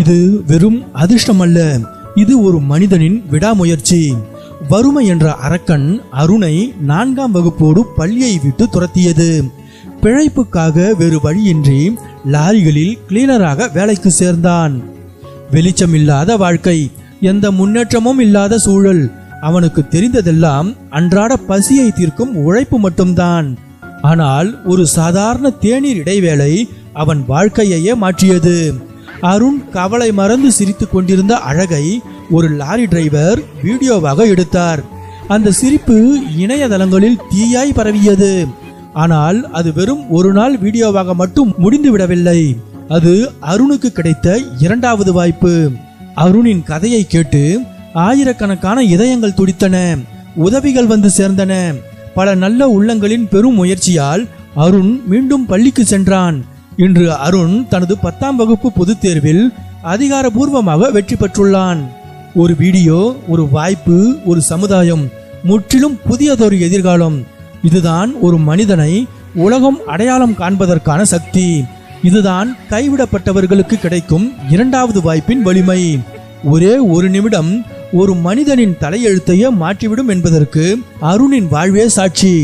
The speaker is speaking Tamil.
இது வெறும் அதிர்ஷ்டம் அல்ல, இது ஒரு மனிதனின் விடாமுயற்சி. வறுமை என்ற அரக்கன் அருணை 4ஆம் வகுப்போடு பள்ளியை விட்டு துரத்தியது. பிழைப்புக்காக வேறு வழியின்றி லாரிகளில் கிளீனராக வேலைக்கு சேர்ந்தான். வெளிச்சம் இல்லாத வாழ்க்கை, எந்த முன்னேற்றமும் இல்லாத சூழல். அவனுக்கு தெரிந்ததெல்லாம் அன்றாட பசியை தீர்க்கும் உழைப்பு மட்டும்தான். ஆனால் ஒரு சாதாரண தேநீர் இடைவேளை அவன் வாழ்க்கையையே மாற்றியது. அருண் கவலை மறந்து சிரித்துக் கொண்டிருந்த அழகை ஒரு லாரி டிரைவர் வீடியோவாக எடுத்தார். அந்த சிரிப்பு இணையதளங்களில் தீயாய் பரவியது. ஆனால் அது வெறும் ஒரு நாள் வீடியோவாக மட்டும் முடிந்து விடவில்லை. அது அருணுக்கு கிடைத்த 2வது வாய்ப்பு. அருணின் கதையை கேட்டு ஆயிரக்கணக்கான இதயங்கள் துடித்தன, உதவிகள் வந்து சேர்ந்தன. பல நல்ல உள்ளங்களின் பெரும் முயற்சியால் அருண் மீண்டும் பள்ளிக்கு சென்றான். இன்று அருண் தனது 10ஆம் வகுப்பு பொதுத் தேர்வில் அதிகாரபூர்வமாக வெற்றி பெற்றுள்ளான். ஒரு வீடியோ, ஒரு வாய்ப்பு, ஒரு சமுதாயம், முற்றிலும் புதியதொரு எதிர்காலம். இதுதான் ஒரு மனிதனை உலகம் அடையாளம் காண்பதற்கான சக்தி. இதுதான் கைவிடப்பட்டவர்களுக்கு கிடைக்கும் 2வது வாய்ப்பின் வலிமை. ஒரே ஒரு நிமிடம் ஒரு மனிதனின் தலையெழுத்தையே மாற்றிவிடும் என்பதற்கு அருணின் வாழ்வே சாட்சி.